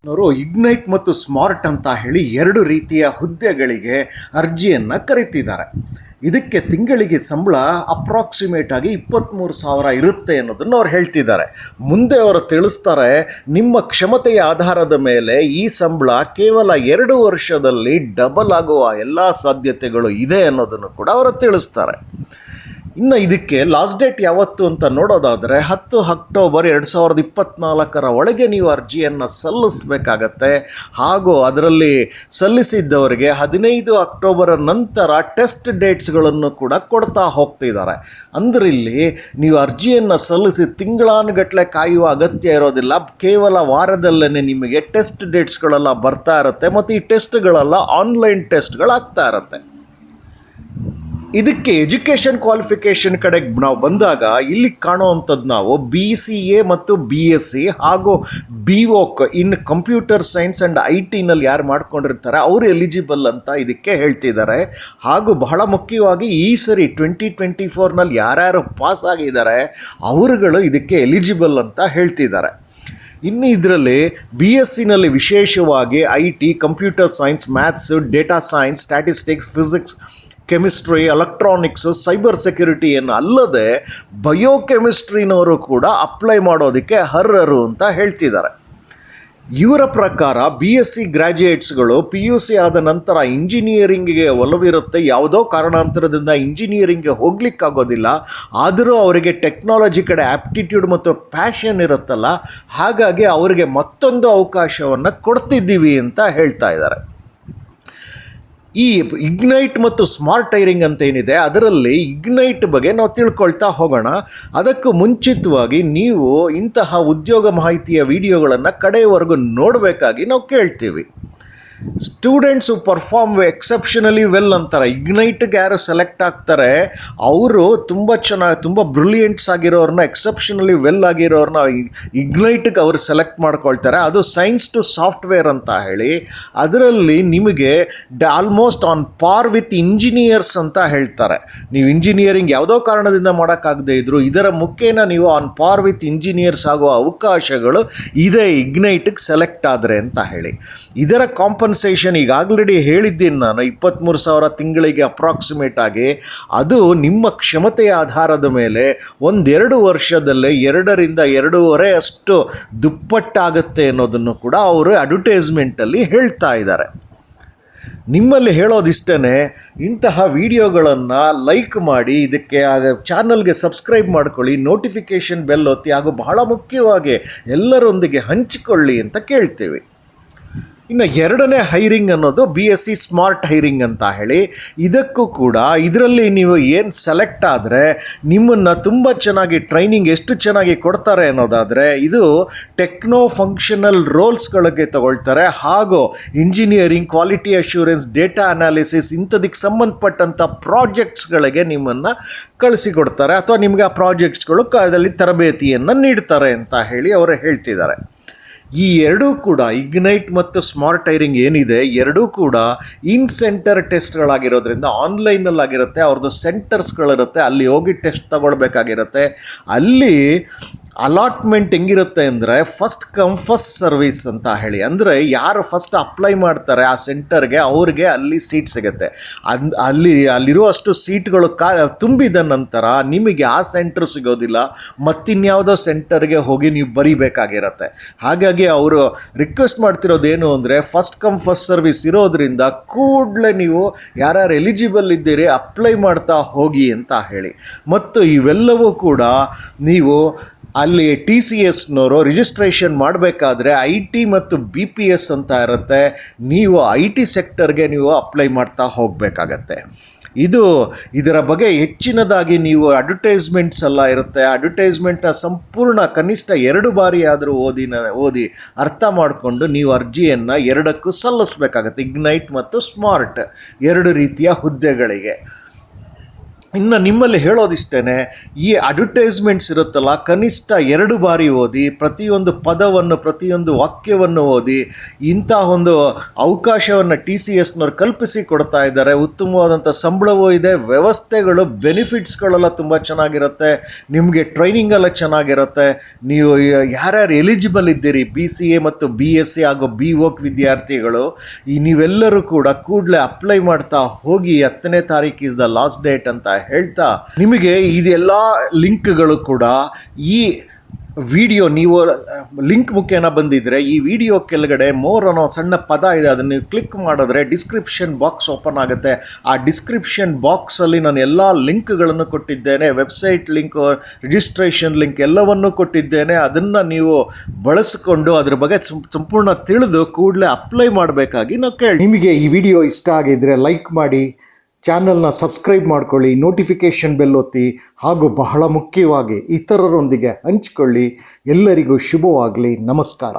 ಅವರು ಇಗ್ನೈಟ್ ಮತ್ತು ಸ್ಮಾರ್ಟ್ ಅಂತ ಹೇಳಿ ಎರಡು ರೀತಿಯ ಹುದ್ದೆಗಳಿಗೆ ಅರ್ಜಿಯನ್ನು ಕರೀತಿದ್ದಾರೆ. ಇದಕ್ಕೆ ತಿಂಗಳಿಗೆ ಸಂಬಳ ಅಪ್ರಾಕ್ಸಿಮೇಟ್ ಆಗಿ 23,000 ಇರುತ್ತೆ ಅನ್ನೋದನ್ನು ಅವ್ರು ಹೇಳ್ತಿದ್ದಾರೆ. ಮುಂದೆ ಅವರು ತಿಳಿಸ್ತಾರೆ, ನಿಮ್ಮ ಕ್ಷಮತೆಯ ಆಧಾರದ ಮೇಲೆ ಈ ಸಂಬಳ ಕೇವಲ 2 ವರ್ಷದಲ್ಲಿ ಡಬಲ್ ಆಗುವ ಎಲ್ಲ ಸಾಧ್ಯತೆಗಳು ಇದೆ ಅನ್ನೋದನ್ನು ಕೂಡ ಅವರು ತಿಳಿಸ್ತಾರೆ. ಇನ್ನು ಇದಕ್ಕೆ ಲಾಸ್ಟ್ ಡೇಟ್ ಯಾವತ್ತು ಅಂತ ನೋಡೋದಾದರೆ 10 ಅಕ್ಟೋಬರ್ 2024 ಒಳಗೆ ನೀವು ಅರ್ಜಿಯನ್ನು ಸಲ್ಲಿಸಬೇಕಾಗತ್ತೆ. ಹಾಗೂ ಅದರಲ್ಲಿ ಸಲ್ಲಿಸಿದ್ದವರಿಗೆ 15 ಅಕ್ಟೋಬರ್ ನಂತರ ಟೆಸ್ಟ್ ಡೇಟ್ಸ್ಗಳನ್ನು ಕೂಡ ಕೊಡ್ತಾ ಹೋಗ್ತಿದ್ದಾರೆ. ಅಂದರೆ ಇಲ್ಲಿ ನೀವು ಅರ್ಜಿಯನ್ನು ಸಲ್ಲಿಸಿ ತಿಂಗಳಾನುಗಟ್ಟಲೆ ಕಾಯುವ ಅಗತ್ಯ ಇರೋದಿಲ್ಲ. ಕೇವಲ ವಾರದಲ್ಲೇ ನಿಮಗೆ ಟೆಸ್ಟ್ ಡೇಟ್ಸ್ಗಳೆಲ್ಲ ಬರ್ತಾ ಇರುತ್ತೆ ಮತ್ತು ಈ ಟೆಸ್ಟ್ಗಳೆಲ್ಲ ಆನ್ಲೈನ್ ಟೆಸ್ಟ್ಗಳಾಗ್ತಾ ಇರುತ್ತೆ. ಇದಕ್ಕೆ ಎಜುಕೇಷನ್ ಕ್ವಾಲಿಫಿಕೇಷನ್ ಕಡೆಗೆ ನಾವು ಬಂದಾಗ ಇಲ್ಲಿ ಕಾಣುವಂಥದ್ದು ನಾವು BCA ಮತ್ತು BSc ಹಾಗೂ BVoc in computer science and IT ಯಾರು ಮಾಡ್ಕೊಂಡಿರ್ತಾರೆ ಅವರು ಎಲಿಜಿಬಲ್ ಅಂತ ಇದಕ್ಕೆ ಹೇಳ್ತಿದ್ದಾರೆ. ಹಾಗೂ ಬಹಳ ಮುಖ್ಯವಾಗಿ ಈ ಸರಿ 2024 ಯಾರ್ಯಾರು ಪಾಸ್ ಆಗಿದ್ದಾರೆ ಅವರುಗಳು ಇದಕ್ಕೆ ಎಲಿಜಿಬಲ್ ಅಂತ ಹೇಳ್ತಿದ್ದಾರೆ. ಇನ್ನು ಇದರಲ್ಲಿ BSc ವಿಶೇಷವಾಗಿ IT, computer science, maths, data science, statistics, physics, chemistry, electronics, cyber ಸೆಕ್ಯುರಿಟಿಯನ್ನು ಅಲ್ಲದೆ ಬಯೋಕೆಮಿಸ್ಟ್ರಿನವರು ಕೂಡ ಅಪ್ಲೈ ಮಾಡೋದಕ್ಕೆ ಅರ್ಹರು ಅಂತ ಹೇಳ್ತಿದ್ದಾರೆ. ಇವರ ಪ್ರಕಾರ BSc ಗ್ರ್ಯಾಜುಯೇಟ್ಸ್ಗಳು PUC ಆದ ನಂತರ ಇಂಜಿನಿಯರಿಂಗಿಗೆ ಒಲವಿರುತ್ತೆ. ಯಾವುದೋ ಕಾರಣಾಂತರದಿಂದ ಇಂಜಿನಿಯರಿಂಗ್ಗೆ ಹೋಗ್ಲಿಕ್ಕಾಗೋದಿಲ್ಲ, ಆದರೂ ಅವರಿಗೆ ಟೆಕ್ನಾಲಜಿ ಕಡೆ ಆ್ಯಪ್ಟಿಟ್ಯೂಡ್ ಮತ್ತು ಪ್ಯಾಷನ್ ಇರುತ್ತಲ್ಲ, ಹಾಗಾಗಿ ಅವರಿಗೆ ಮತ್ತೊಂದು ಅವಕಾಶವನ್ನು ಕೊಡ್ತಿದ್ದೀವಿ ಅಂತ ಹೇಳ್ತಾ ಇದ್ದಾರೆ. ಈ ಇಗ್ನೈಟ್ ಮತ್ತು ಸ್ಮಾರ್ಟ್ ಹೈರಿಂಗ್ ಅಂತ ಏನಿದೆ ಅದರಲ್ಲಿ ಇಗ್ನೈಟ್ ಬಗ್ಗೆ ನಾವು ತಿಳ್ಕೊಳ್ತಾ ಹೋಗೋಣ. ಅದಕ್ಕೂ ಮುಂಚಿತವಾಗಿ ನೀವು ಇಂತಹ ಉದ್ಯೋಗ ಮಾಹಿತಿಯ ವಿಡಿಯೋಗಳನ್ನು ಕಡೆಯವರೆಗೂ ನೋಡಬೇಕಾಗಿ ನಾವು ಕೇಳ್ತೀವಿ. ಸ್ಟೂಡೆಂಟ್ಸ್ ಹು ಪರ್ಫಾರ್ಮ್ ಎಕ್ಸೆಪ್ಷನಲಿ ವೆಲ್ ಅಂತಾರೆ. ಇಗ್ನೈಟ್ಗೆ ಯಾರು ಸೆಲೆಕ್ಟ್ ಆಗ್ತಾರೆ ಅವರು ತುಂಬ ಬ್ರಿಲಿಯಂಟ್ಸ್ ಆಗಿರೋರನ್ನ, ಎಕ್ಸೆಪ್ಷನಲಿ ವೆಲ್ ಆಗಿರೋರನ್ನ ಇಗ್ನೈಟ್ಗೆ ಅವರು ಸೆಲೆಕ್ಟ್ ಮಾಡ್ಕೊಳ್ತಾರೆ. ಅದು ಸೈನ್ಸ್ ಟು ಸಾಫ್ಟ್ವೇರ್ ಅಂತ ಹೇಳಿ ಅದರಲ್ಲಿ ನಿಮಗೆ ಆಲ್ಮೋಸ್ಟ್ ಆನ್ ಪಾರ್ ವಿತ್ ಇಂಜಿನಿಯರ್ಸ್ ಅಂತ ಹೇಳ್ತಾರೆ. ನೀವು ಇಂಜಿನಿಯರಿಂಗ್ ಯಾವುದೋ ಕಾರಣದಿಂದ ಮಾಡೋಕ್ಕಾಗದೇ ಇದ್ದರೂ ಇದರ ಮುಖೇನ ನೀವು ಆನ್ ಪಾರ್ ವಿತ್ ಇಂಜಿನಿಯರ್ಸ್ ಆಗುವ ಅವಕಾಶಗಳು ಇದೆ ಇಗ್ನೈಟ್ಗೆ ಸೆಲೆಕ್ಟ್ ಆದರೆ ಅಂತ ಹೇಳಿ. ಇದರ ಕಾಂಪನ್ಸೇಷನ್ ಈಗ ಆಲ್ರೆಡಿ ಹೇಳಿದ್ದೀನಿ ನಾನು, 23,000 ತಿಂಗಳಿಗೆ ಅಪ್ರಾಕ್ಸಿಮೇಟ್ ಆಗಿ. ಅದು ನಿಮ್ಮ ಕ್ಷಮತೆಯ ಆಧಾರದ ಮೇಲೆ 1-2 ವರ್ಷದಲ್ಲೇ 2 ರಿಂದ 2.5 ಅಷ್ಟು ದುಪ್ಪಟ್ಟಾಗುತ್ತೆ ಅನ್ನೋದನ್ನು ಕೂಡ ಅವರು ಅಡ್ವರ್ಟೈಸ್ಮೆಂಟಲ್ಲಿ ಹೇಳ್ತಾ ಇದ್ದಾರೆ. ನಿಮ್ಮಲ್ಲಿ ಹೇಳೋದಿಷ್ಟೇ, ಇಂತಹ ವಿಡಿಯೋಗಳನ್ನು ಲೈಕ್ ಮಾಡಿ, ಇದಕ್ಕೆ ಚಾನಲ್ಗೆ ಸಬ್ಸ್ಕ್ರೈಬ್ ಮಾಡ್ಕೊಳ್ಳಿ, ನೋಟಿಫಿಕೇಷನ್ ಬೆಲ್ ಒತ್ತಿ, ಹಾಗೂ ಬಹಳ ಮುಖ್ಯವಾಗಿ ಎಲ್ಲರೊಂದಿಗೆ ಹಂಚಿಕೊಳ್ಳಿ ಅಂತ ಕೇಳ್ತೀವಿ. ಇನ್ನು ಎರಡನೇ ಹೈರಿಂಗ್ ಅನ್ನೋದು BSc ಸ್ಮಾರ್ಟ್ ಹೈರಿಂಗ್ ಅಂತ ಹೇಳಿ. ಇದಕ್ಕೂ ಕೂಡ ಇದರಲ್ಲಿ ನೀವು ಏನು ಸೆಲೆಕ್ಟ್ ಆದರೆ ನಿಮ್ಮನ್ನು ತುಂಬ ಚೆನ್ನಾಗಿ ಟ್ರೈನಿಂಗ್ ಎಷ್ಟು ಚೆನ್ನಾಗಿ ಕೊಡ್ತಾರೆ ಅನ್ನೋದಾದರೆ ಇದು ಟೆಕ್ನೋ ಫಂಕ್ಷನಲ್ ರೋಲ್ಸ್ಗಳಿಗೆ ತಗೊಳ್ತಾರೆ. ಹಾಗೂ engineering, quality assurance, data analysis ಇಂಥದಕ್ಕೆ ಸಂಬಂಧಪಟ್ಟಂಥ ಪ್ರಾಜೆಕ್ಟ್ಸ್ಗಳಿಗೆ ನಿಮ್ಮನ್ನು ಕಳಿಸಿಕೊಡ್ತಾರೆ ಅಥವಾ ನಿಮಗೆ ಆ ಪ್ರಾಜೆಕ್ಟ್ಸ್ಗಳು ಅದರಲ್ಲಿ ತರಬೇತಿಯನ್ನು ನೀಡ್ತಾರೆ ಅಂತ ಹೇಳಿ ಅವರು ಹೇಳ್ತಿದ್ದಾರೆ. ಈ ಎರಡೂ ಕೂಡ ಇಗ್ನೈಟ್ ಮತ್ತು ಸ್ಮಾರ್ಟ್ ಹೈರಿಂಗ್ ಏನಿದೆ ಎರಡೂ ಕೂಡ ಇನ್ ಸೆಂಟರ್ ಟೆಸ್ಟ್ಗಳಾಗಿರೋದ್ರಿಂದ ಆನ್ಲೈನಲ್ಲಾಗಿರುತ್ತೆ. ಅವ್ರದ್ದು ಸೆಂಟರ್ಸ್ಗಳಿರುತ್ತೆ, ಅಲ್ಲಿ ಹೋಗಿ ಟೆಸ್ಟ್ ತಗೊಳ್ಬೇಕಾಗಿರುತ್ತೆ. ಅಲ್ಲಿ ಅಲಾಟ್ಮೆಂಟ್ ಹೆಂಗಿರುತ್ತೆ ಅಂದರೆ ಫಸ್ಟ್ ಕಮ್ ಫಸ್ಟ್ ಸರ್ವಿಸ್ ಅಂತ ಹೇಳಿ. ಅಂದರೆ ಯಾರು ಫಸ್ಟ್ ಅಪ್ಲೈ ಮಾಡ್ತಾರೆ ಆ ಸೆಂಟರ್ಗೆ ಅವ್ರಿಗೆ ಅಲ್ಲಿ ಸೀಟ್ ಸಿಗುತ್ತೆ. ಅಲ್ಲಿರುವಷ್ಟು ಸೀಟ್ಗಳು ತುಂಬಿದ ನಂತರ ನಿಮಗೆ ಆ ಸೆಂಟರ್ ಸಿಗೋದಿಲ್ಲ, ಮತ್ತಿನ್ಯಾವುದೋ ಸೆಂಟರ್ಗೆ ಹೋಗಿ ನೀವು ಬರೀಬೇಕಾಗಿರುತ್ತೆ. ಹಾಗಾಗಿ ಅವರು ರಿಕ್ವೆಸ್ಟ್ ಮಾಡ್ತಿರೋದೇನು ಅಂದರೆ ಫಸ್ಟ್ ಕಮ್ ಫಸ್ಟ್ ಸರ್ವಿಸ್ ಇರೋದ್ರಿಂದ ಕೂಡಲೇ ನೀವು ಯಾರ್ಯಾರು ಎಲಿಜಿಬಲ್ ಇದ್ದೀರಿ ಅಪ್ಲೈ ಮಾಡ್ತಾ ಹೋಗಿ ಅಂತ ಹೇಳಿ. ಮತ್ತು ಇವೆಲ್ಲವೂ ಕೂಡ ನೀವು ಅಲ್ಲಿ TCSನವರು ರಿಜಿಸ್ಟ್ರೇಷನ್ ಮಾಡಬೇಕಾದ್ರೆ IT ಮತ್ತು BPS ಅಂತ ಇರುತ್ತೆ. ನೀವು IT ಸೆಕ್ಟರ್ಗೆ ನೀವು ಅಪ್ಲೈ ಮಾಡ್ತಾ ಹೋಗಬೇಕಾಗತ್ತೆ. ಇದರ ಬಗ್ಗೆ ಹೆಚ್ಚಿನದಾಗಿ ನೀವು ಅಡ್ವರ್ಟೈಸ್ಮೆಂಟ್ಸ್ ಎಲ್ಲ ಇರುತ್ತೆ. ಅಡ್ವರ್ಟೈಸ್ಮೆಂಟ್ನ ಸಂಪೂರ್ಣ ಕನಿಷ್ಠ 2 ಬಾರಿ ಆದರೂ ಓದಿ ಅರ್ಥ ಮಾಡಿಕೊಂಡು ನೀವು ಅರ್ಜಿಯನ್ನು 2ಕ್ಕೂ ಸಲ್ಲಿಸಬೇಕಾಗತ್ತೆ. ಇಗ್ನೈಟ್ ಮತ್ತು ಸ್ಮಾರ್ಟ್ 2 ರೀತಿಯ ಹುದ್ದೆಗಳಿಗೆ. ಇನ್ನು ನಿಮ್ಮಲ್ಲಿ ಹೇಳೋದಿಷ್ಟೇ, ಈ ಅಡ್ವರ್ಟೈಸ್ಮೆಂಟ್ಸ್ ಇರುತ್ತಲ್ಲ, ಕನಿಷ್ಠ 2 ಬಾರಿ ಓದಿ, ಪ್ರತಿಯೊಂದು ಪದವನ್ನು ಪ್ರತಿಯೊಂದು ವಾಕ್ಯವನ್ನು ಓದಿ. ಇಂಥ ಒಂದು ಅವಕಾಶವನ್ನು TCSನವ್ರು ಕಲ್ಪಿಸಿ ಕೊಡ್ತಾ ಇದ್ದಾರೆ. ಉತ್ತಮವಾದಂಥ ಸಂಬಳವೂ ಇದೆ, ವ್ಯವಸ್ಥೆಗಳು ಬೆನಿಫಿಟ್ಸ್ಗಳೆಲ್ಲ ತುಂಬ ಚೆನ್ನಾಗಿರುತ್ತೆ, ನಿಮಗೆ ಟ್ರೈನಿಂಗ್ ಎಲ್ಲ ಚೆನ್ನಾಗಿರುತ್ತೆ. ನೀವು ಯಾರ್ಯಾರು ಎಲಿಜಿಬಲ್ ಇದ್ದೀರಿ BCA ಮತ್ತು BSc ಹಾಗೂ BVOC ವಿದ್ಯಾರ್ಥಿಗಳು, ನೀವೆಲ್ಲರೂ ಕೂಡ ಕೂಡಲೇ ಅಪ್ಲೈ ಮಾಡ್ತಾ ಹೋಗಿ. 10ನೇ ತಾರೀಕು ಇಸ್ ದ ಲಾಸ್ಟ್ ಡೇಟ್ ಅಂತ ಹೇಳ್ತಾ, ನಿಮಗೆ ಇದೆಲ್ಲ ಲಿಂಕ್ಗಳು ಕೂಡ ಈ ವಿಡಿಯೋ, ನೀವು ಲಿಂಕ್ ಮುಖೇನ ಬಂದಿದ್ದರೆ ಈ ವಿಡಿಯೋ ಕೆಳಗಡೆ ಮೋರ್ ಅನ್ನೋ ಸಣ್ಣ ಪದ ಇದೆ, ಅದನ್ನು ನೀವು ಕ್ಲಿಕ್ ಮಾಡಿದ್ರೆ ಡಿಸ್ಕ್ರಿಪ್ಷನ್ ಬಾಕ್ಸ್ ಓಪನ್ ಆಗುತ್ತೆ. ಆ ಡಿಸ್ಕ್ರಿಪ್ಷನ್ ಬಾಕ್ಸಲ್ಲಿ ನಾನು ಎಲ್ಲ ಲಿಂಕ್ಗಳನ್ನು ಕೊಟ್ಟಿದ್ದೇನೆ, ವೆಬ್ಸೈಟ್ ಲಿಂಕ್, ರಿಜಿಸ್ಟ್ರೇಷನ್ ಲಿಂಕ್ ಎಲ್ಲವನ್ನೂ ಕೊಟ್ಟಿದ್ದೇನೆ. ಅದನ್ನು ನೀವು ಬಳಸಿಕೊಂಡು ಅದ್ರ ಬಗ್ಗೆ ಸಂಪೂರ್ಣ ತಿಳಿದು ಕೂಡಲೇ ಅಪ್ಲೈ ಮಾಡಬೇಕಾಗಿ ನಾವು ಕೇಳಿ. ನಿಮಗೆ ಈ ವಿಡಿಯೋ ಇಷ್ಟ ಆಗಿದ್ದರೆ ಲೈಕ್ ಮಾಡಿ, ಚಾನಲ್ನ ಸಬ್ಸ್ಕ್ರೈಬ್ ಮಾಡ್ಕೊಳ್ಳಿ, ನೋಟಿಫಿಕೇಷನ್ ಬೆಲ್ ಒತ್ತಿ, ಹಾಗೂ ಬಹಳ ಮುಖ್ಯವಾಗಿ ಇತರರೊಂದಿಗೆ ಹಂಚಿಕೊಳ್ಳಿ. ಎಲ್ಲರಿಗೂ ಶುಭವಾಗಲಿ. ನಮಸ್ಕಾರ.